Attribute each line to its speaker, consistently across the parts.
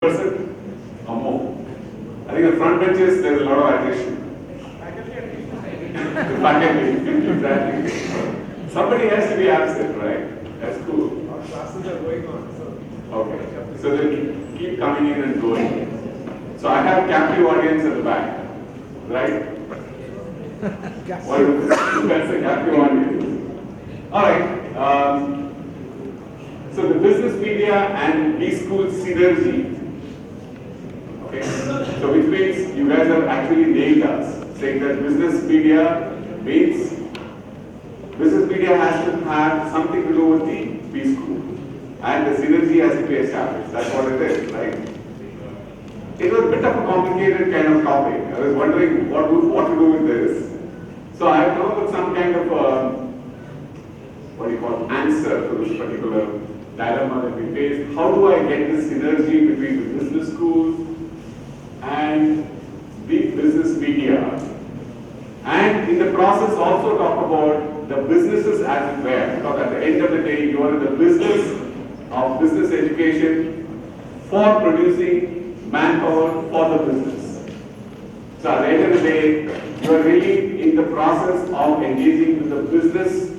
Speaker 1: percent or more. I think the front benches, there's a lot of attrition. The faculty, exactly. Somebody has to be absent, right? That's cool.
Speaker 2: Our classes are going on, so.
Speaker 1: Okay. So they'll keep coming in and going. So I have captive audience at the back, right? Well, that's a captive audience. All right. So the business media and B-School synergy. Okay. So which means you guys have actually nailed us, saying that business media means business media has to have something to do with the B-School, and the synergy has to be established. That's what it is, right? It was a bit of a complicated kind of topic. I was wondering what to do with this. So I have come up with some kind of answer to this particular dilemma that we face. How do I get this synergy between the business schools and the business media? And in the process also talk about the businesses as it were, because at the end of the day you are in the business of business education for producing manpower for the business. So at the end of the day, you are really in the process of engaging with the businesses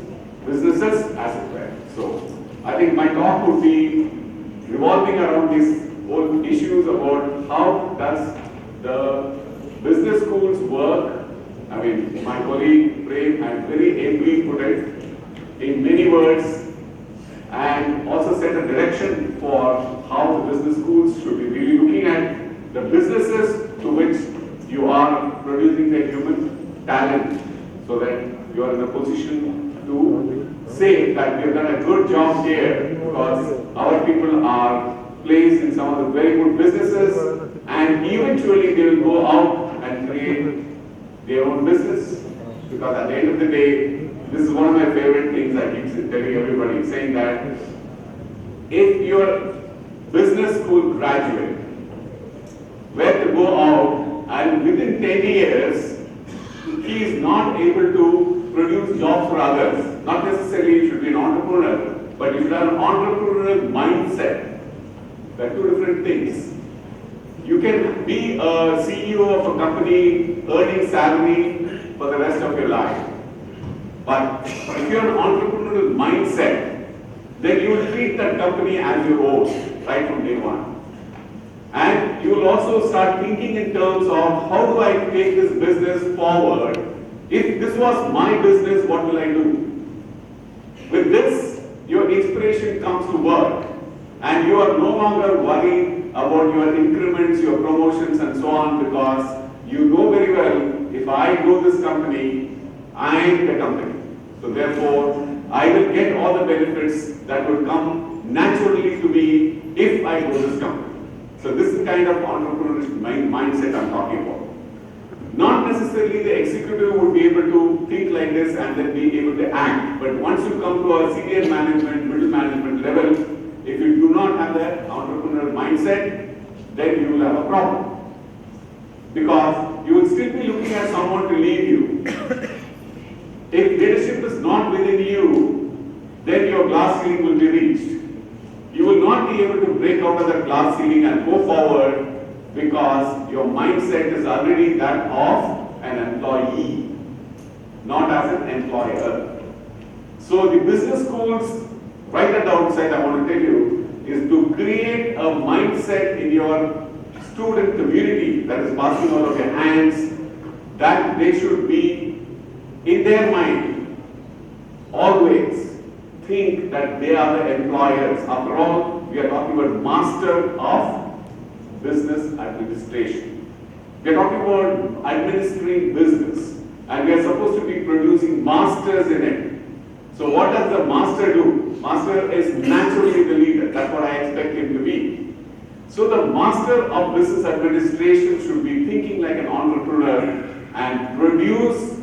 Speaker 1: as it were. So I think my talk would be revolving around these whole issues about how does the business schools work. I mean, my colleague Prem had very ably put it in many words and also set a direction for how the business schools should be really looking at the businesses to which you are producing the human talent, so that you are in a position to say that we have done a good job here because our people are placed in some of the very good businesses, and eventually they will go out and create their own business. Because at the end of the day, this is one of my favorite things I keep telling everybody, saying that if your business school graduate were to go out and within 10 years he is not able to produce jobs for others, not necessarily you should be an entrepreneur, but you should have an entrepreneurial mindset. There are two different things. You can be a CEO of a company earning salary for the rest of your life. But if you have an entrepreneurial mindset, then you will treat that company as your own right from day one. And you will also start thinking in terms of how do I take this business forward? If this was my business, what will I do? With this, your inspiration comes to work, and you are no longer worried about your increments, your promotions and so on, because you know very well, if I grow this company, I am the company. So therefore, I will get all the benefits that would come naturally to me if I grow this company. So this is the kind of entrepreneurial mindset I'm talking about. Not necessarily the executive would be able to think like this and then be able to act. But once you come to a senior management, middle management level, if you do not have that entrepreneurial mindset, then you will have a problem. Because you will still be looking at someone to lead you. If leadership is not within you, then your glass ceiling will be reached. You will not be able to break out of that glass ceiling and go forward because your mindset is already that of an employee, not as an employer. So the business schools, right at the outset, I want to tell you, is to create a mindset in your student community that is passing out of your hands, that they should be in their mind always think that they are the employers. After all, we are talking about master of business administration. We are talking about administering business, and we are supposed to be producing masters in it. So what does the master do? Master is naturally the leader. That's what I expect him to be. So the master of business administration should be thinking like an entrepreneur and produce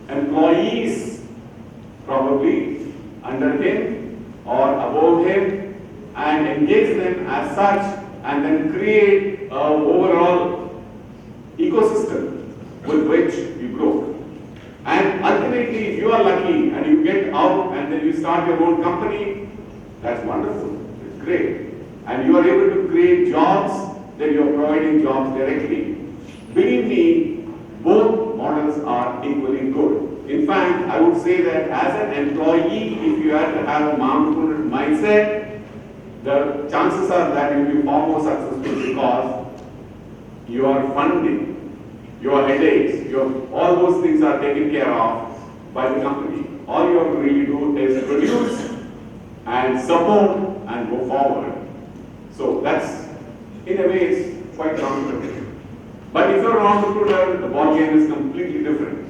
Speaker 1: employees probably under him or above him and engage them as such, and then create an overall ecosystem with which you grow. And ultimately, if you are lucky and you get out and then you start your own company, that's wonderful, it's great. And you are able to create create jobs, then you're providing jobs directly. Believe me, both models are equally good. In fact, I would say that as an employee, if you have to have an entrepreneurial mindset, the chances are that you'll be far more successful because your funding, your headaches, all those things are taken care of by the company. All you have to really do is produce and support and go forward. So that's, in a way, it's quite comfortable. But if you're an entrepreneur, the ball game is completely different.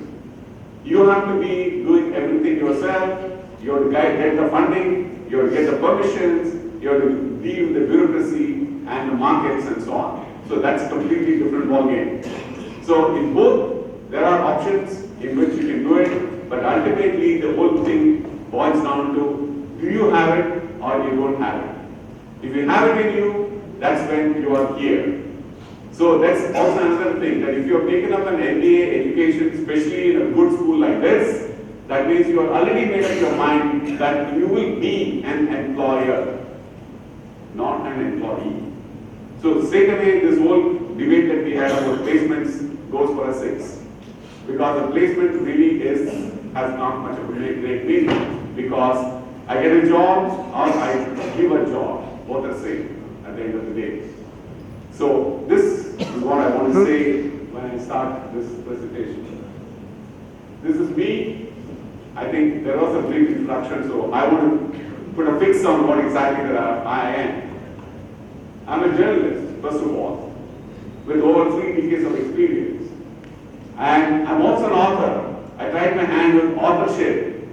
Speaker 1: You have to be doing everything yourself. You have to get the funding, you have to get the permissions, you have to deal with the bureaucracy and the markets and so on. So that's completely different ball game. So in both, there are options in which you can do it, but ultimately the whole thing boils down to, do you have it or you don't have it? If you have it in you, that's when you are here. So that's also another thing, that if you have taken up an MBA education, especially in a good school like this, that means you have already made up your mind that you will be an employer, not an employee. So straight away, this whole debate that we had about placements goes for a 6. Because the placement really has not much of a great meaning, because I get a job or I give a job, both are same at the end of the day. So this is what I want to say when I start this presentation. This is me. I think there was a brief introduction, so I want to put a fix on what exactly that I am. I'm a journalist, first of all, with over 3 decades of experience. And I'm also an author. I tried my hand with authorship.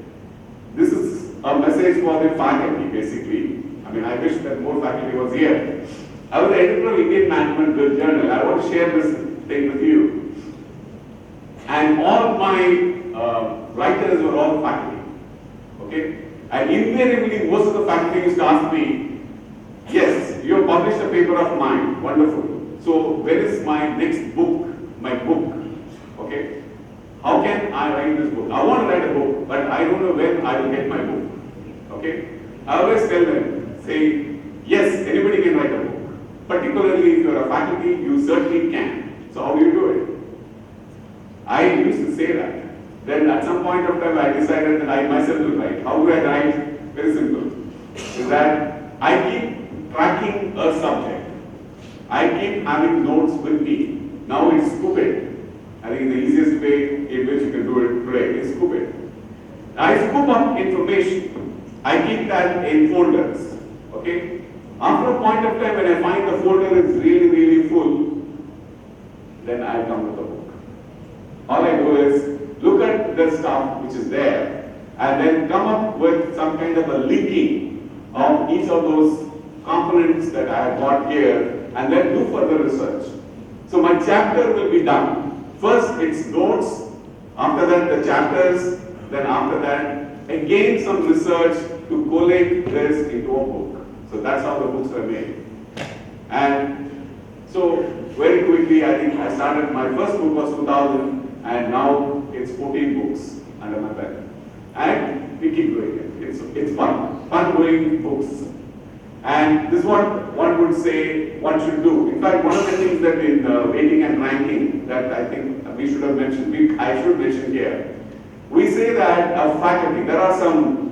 Speaker 1: This is a message for the faculty, basically. I mean, I wish that more faculty was here. I was the editor of Indian Management Journal. I want to share this thing with you. And all my writers were all faculty. Okay? And invariably, most of the faculty used to ask me, yes, you have published a paper of mine. Wonderful. So, where is my next book? My book. Okay? How can I write this book? I want to write a book, but I don't know when I will get my book. Okay? I always tell them, say, yes, anybody can write a book. Particularly if you are a faculty, you certainly can. So how do you do it? I used to say that. Then at some point of time, I decided that I myself will write. How do I write? Very simple. Is that I keep tracking a subject. I keep having notes with me. Now it's scoop it. I think the easiest way in which you can do it today is scoop it. I scoop up information. I keep that in folders. Okay? After a point of time, when I find the folder is really, really full, then I come with the book. All I do is look at the stuff which is there and then come up with some kind of a linking of each of those components that I have got here and then do further research. So my chapter will be done. First it's notes, after that the chapters, then after that again some research to collate this into a book. So that's how the books were made. And so very quickly, I think I started, my first book was 2000 and now it's 14 books under my belt. And we keep doing it. It's fun doing books. And this is what one would say one should do. In fact, one of the things that in weighting and ranking that I think we should have mentioned, I should mention here. We say that a faculty, there are some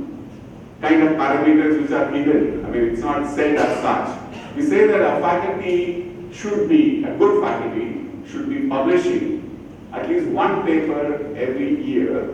Speaker 1: kind of parameters which are hidden. I mean, it's not said as such. We say that a faculty should be, a good faculty, should be publishing at least one paper every year,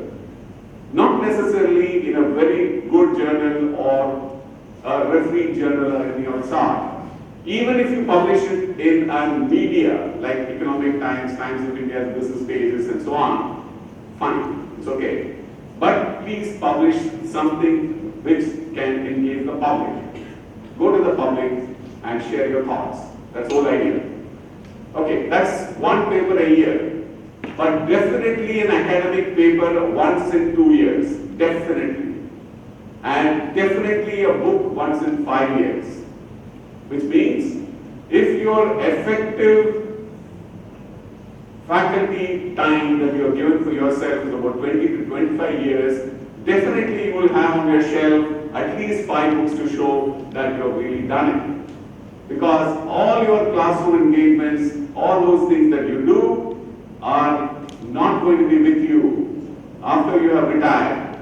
Speaker 1: not necessarily in a very good journal or a refereed journal or anything of the sort. Even if you publish it in a media like Economic Times, Times of India's business pages and so on, fine, it's okay. But please publish something which can engage the public. Go to the public and share your thoughts. That's the whole idea. Okay, that's one paper a year. But definitely an academic paper once in 2 years. Definitely. And definitely a book once in 5 years. Which means, if your effective faculty time that you have given for yourself is about 20 to 25 years, definitely you will have on your shelf at least 5 books to show that you have really done it. Because all your classroom engagements, all those things that you do are not going to be with you after you have retired.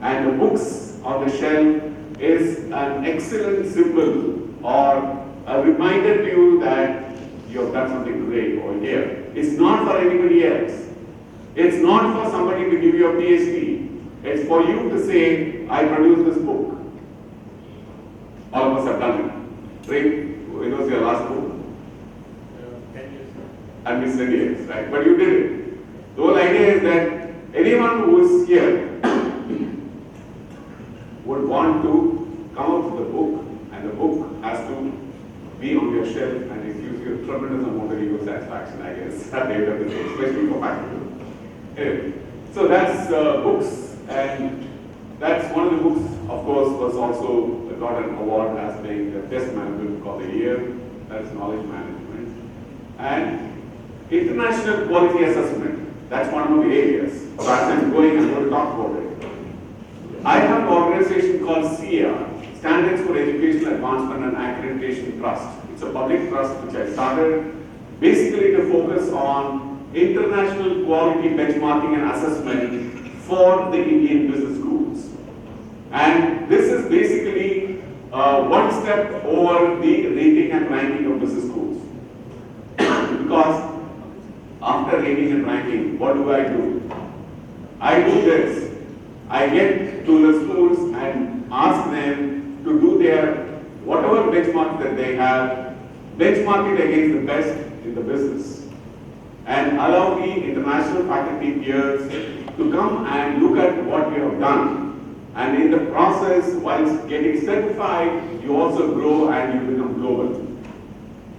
Speaker 1: And the books on the shelf is an excellent symbol or a reminder to you that you have done something great over here. It's not for anybody else. It's not for somebody to give you a PhD. It's for you to say, I produced this book. All of us have done it. Right? When was your last book?
Speaker 2: 10 years.
Speaker 1: And we said yes, right? But you did it. The whole idea is that anyone who is here would want to come out with a book, and the book has to be on your shelf, and it gives you a tremendous amount of ego satisfaction, I guess, at the end of the day, especially for faculty. Anyway, so that's books, and that's one of the books, of course, was also got an award as being the best management book of the year. That is knowledge management. And international quality assessment, that's one of the areas. So as I'm going to talk about it. I have an organization called SIA, Standards for Educational Advancement and Accreditation Trust. It's a public trust which I started basically to focus on international quality benchmarking and assessment for the Indian business schools. And this is basically one step over the rating and ranking of business schools. Because after rating and ranking, what do? I do this. I get to the schools and ask them to do their whatever benchmark that they have, benchmark it against the best in the business. And allow the international faculty peers to come and look at what we have done. And in the process, whilst getting certified, you also grow and you become global.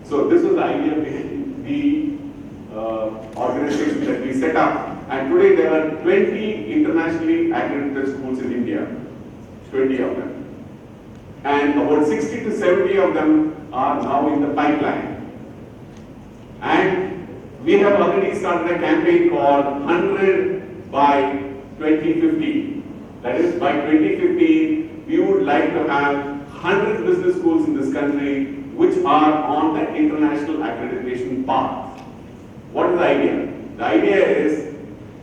Speaker 1: So this was the idea behind the organization that we set up. And today there are 20 internationally accredited schools in India, 20 of them. And about 60 to 70 of them are now in the pipeline. And we have already started a campaign called 100 by 2050. That is, by 2050, we would like to have 100 business schools in this country which are on the international accreditation path. What is the idea? The idea is,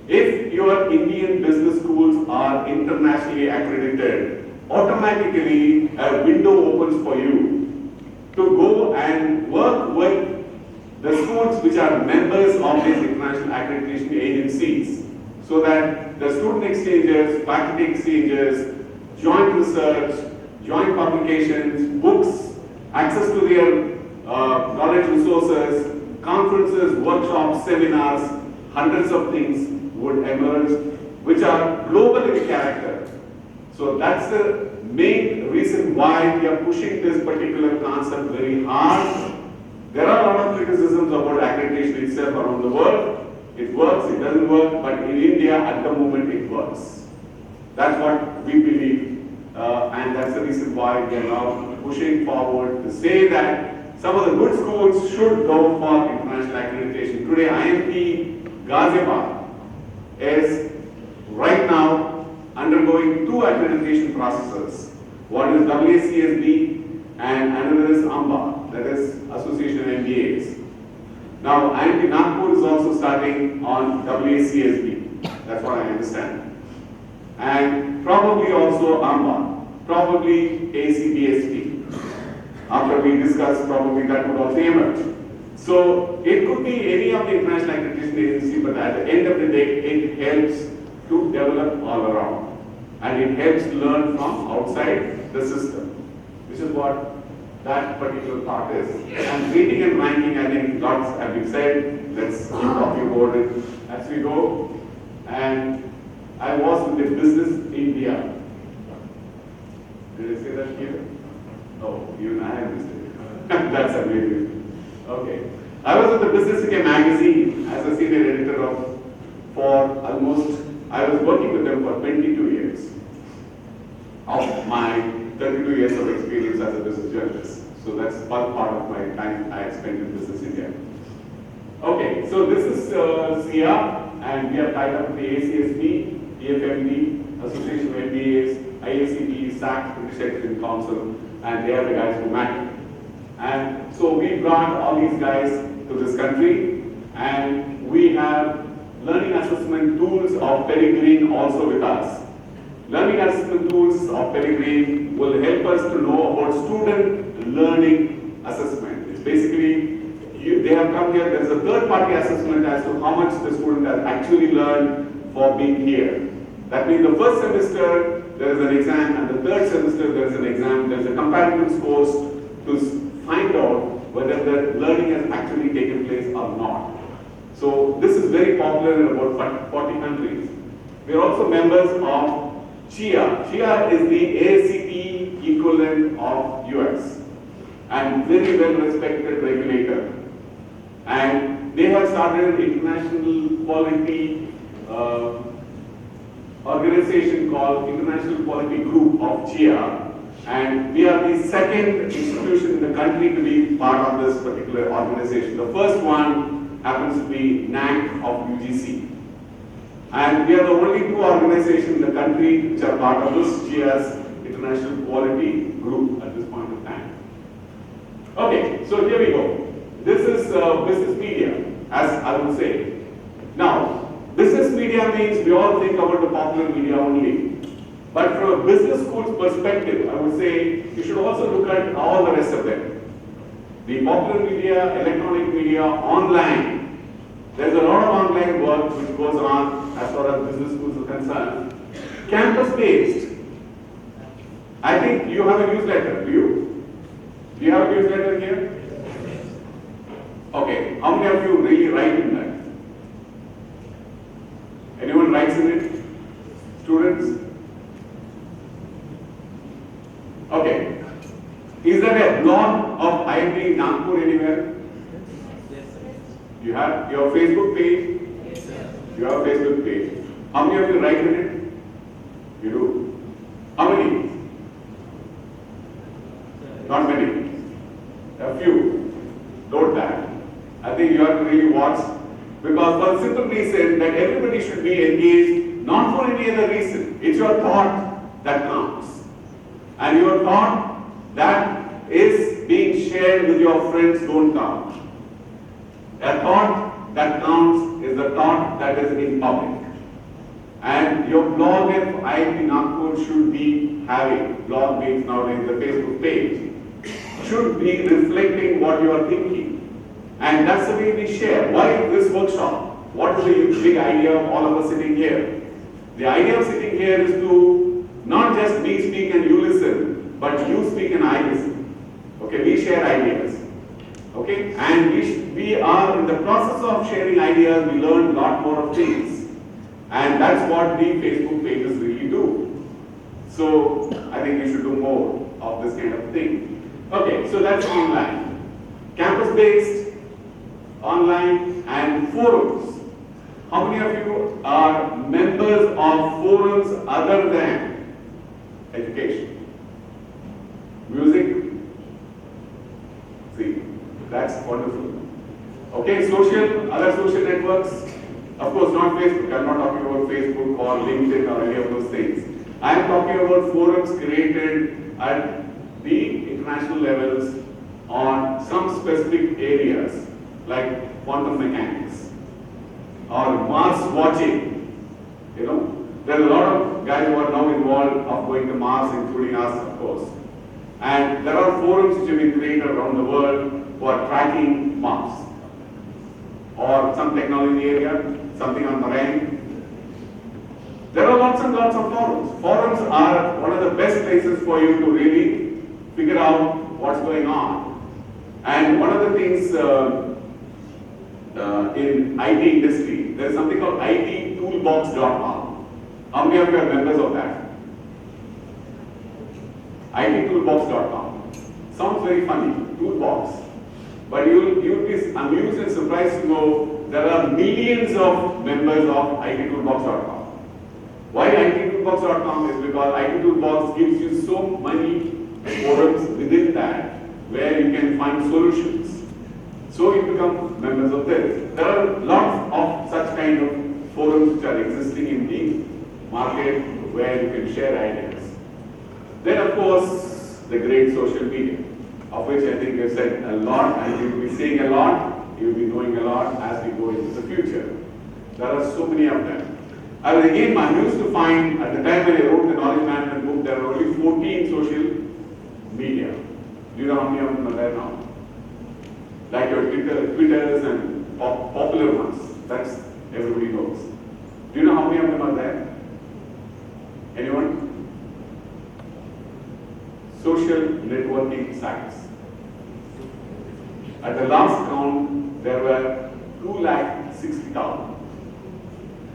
Speaker 1: if your Indian business schools are internationally accredited, automatically a window opens for you to go and work with the schools which are members of these international accreditation agencies, so that the student exchanges, faculty exchanges, joint research, joint publications, books, access to their knowledge resources, conferences, workshops, seminars, hundreds of things would emerge which are global in character. So that's the main reason why we are pushing this particular concept very hard. There are a lot of criticisms about accreditation itself around the world. It works, it doesn't work, but in India at the moment it works. That's what we believe, and that's the reason why we are now pushing forward to say that some of the good schools should go for international accreditation. Today IMT Ghaziabad is right now undergoing 2 accreditation processes. One is WACSB and another is AMBA, that is Association of MBAs. Now, IMT Nagpur is also starting on WACSB. That's what I understand. And probably also AMBA, probably ACBSP. After we discuss, probably that would also emerge. So, it could be any of the international accreditation agency, but at the end of the day, it helps to develop all around. And it helps to learn from outside the system, which is what that particular part is. And rating and ranking, I think lots have been said. Let's keep talking about it as we go. And I was with the Business India. Did I say that here? Oh, even I have missed it. That's amazing. Okay. I was with the Business India magazine as a senior editor for almost, I was working with them for 22 years. Of my 32 years of experience as a business journalist. So that's one part of my time I spent in Business India. Okay, so this is SIA, and we have tied up with the ACSB, EFMD, Association of MBAs, IACB, SAC, British Education Council, and they are the guys who matter. And so we brought all these guys to this country, and we have learning assessment tools of Peregrine also with us. Learning assessment tools of Peregrine will help us to know about student learning assessment. It's basically, they have come here, there is a third-party assessment as to how much the student has actually learned for being here. That means the first semester there is an exam, and the third semester there is an exam. There is a comparative scores to find out whether the learning has actually taken place or not. So this is very popular in about 40 countries. We are also members of CHIA. CHIA is the ACT equivalent of US and very well respected regulator. And they have started an international quality organization called International Quality Group of CHIA. And we are the second institution in the country to be part of this particular organization. The first one happens to be NAC of UGC. And we are the only two organizations in the country which are part of this CHIA's International Quality Group at this point of time. Okay, so here we go. This is business media, as I would say. Now, business media means we all think about the popular media only. But from a business school's perspective, I would say you should also look at all the rest of them. The popular media, electronic media, online. There's a lot of online work which goes on as far as business schools are concerned. Campus-based. I think you have a newsletter, do you? Do you have a newsletter here? Okay, how many of you really write in that? Anyone writes in it? Students? Okay. Is there a blog of IIT Nagpur anywhere?
Speaker 2: Yes, sir.
Speaker 1: You have your Facebook page?
Speaker 2: Yes, sir.
Speaker 1: You have a Facebook page. How many of you write in it? You do? How many? Not many. A few. Note that. I think you have to really watch, because for the simple reason that everybody should be engaged, not for any other reason. It's your thought that counts. And your thought that is being shared with your friends don't count. A thought that counts is a thought that is in public. And your blog at IIT Nagpur should be having, blog means nowadays the Facebook page, should be reflecting what you are thinking. And that's the way we share. Why this workshop? What is the big idea of all of us sitting here? The idea of sitting here is to not just me speak and you listen, but you speak and I listen. Okay, we share ideas. Okay, and we are in the process of sharing ideas, we learn a lot more of things. And that's what the Facebook pages really do. So I think we should do more of this kind of thing. Okay, so that's online. Campus-based, online, and forums. How many of you are members of forums other than education? Music? See, that's wonderful. Okay, other social networks. Of course, not Facebook. I'm not talking about Facebook or LinkedIn or any of those things. I'm talking about forums created at the international levels on some specific areas like quantum mechanics or Mars watching. You know, there are a lot of guys who are now involved of going to Mars, including us, of course. And there are forums which have been created around the world who are tracking Mars or some technology area, something on marine. There are lots and lots of forums. Forums are one of the best places for you to really figure out what's going on. And one of the things in IT industry, there is something called ittoolbox.com. How many of you are members of that? ittoolbox.com. Sounds very funny, toolbox. But you'll be amused and surprised to know there are millions of members of ittoolbox.com. Why ittoolbox.com is because ittoolbox gives you so many forums within that where you can find solutions. So you become members of this. There are lots of such kind of forums which are existing in the market where you can share ideas. Then of course, the great social media, of which I think we've said and you will be seeing a lot, you will be knowing a lot as we go into the future. There are so many of them. I was again amused to find at the time when I wrote the knowledge management book, there were only 14 social media. Do you know how many of them are there now? Like your Twitters and popular ones. That's everybody knows. Do you know how many of them are there? Anyone? Social networking sites. At the last count, there were 260,000.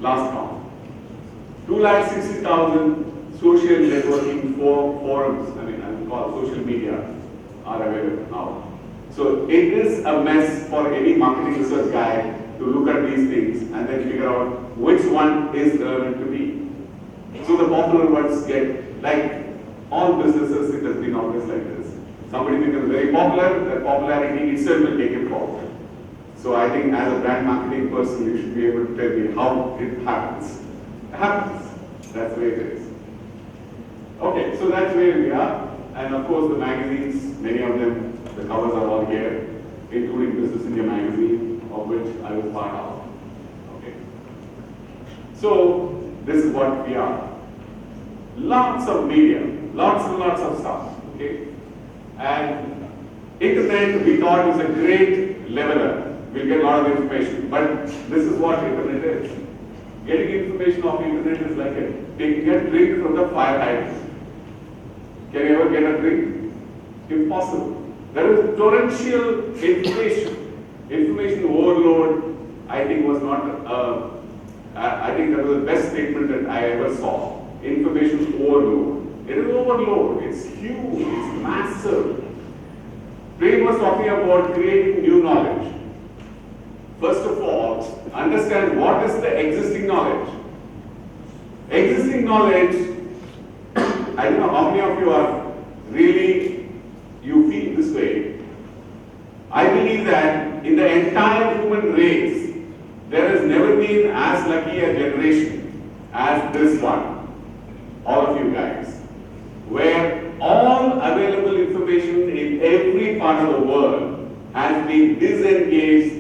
Speaker 1: Last count. 260,000 social networking forums, I will call social media, are available now. So it is a mess for any marketing research guy to look at these things and then figure out which one is relevant to me. So the popular ones get, like all businesses, it has been always like this. Somebody becomes very popular, that popularity itself will take it forward. So I think as a brand marketing person, you should be able to tell me how it happens. It happens. That's the way it is. Okay, so that's where we are. And of course the magazines, many of them, the covers are all here, including Business India magazine, of which I was part of. Okay. So this is what we are. Lots of media, lots and lots of stuff. Okay. And internet we thought was a great leveler. We'll get a lot of information. But this is what internet is. Getting information off internet is like taking a drink from the fire hydrant. Can you ever get a drink? Impossible. There is torrential information. Information overload, I think, was not, I think that was the best statement that I ever saw. Information overload. It is overload. It's huge. It's massive. Prem was talking about creating new knowledge. First of all, understand what is the existing knowledge. Existing knowledge, I don't know how many of you are really, you feel this way. I believe that in the entire human race, there has never been as lucky a generation as this one, all of you guys, where all available information in every part of the world has been disengaged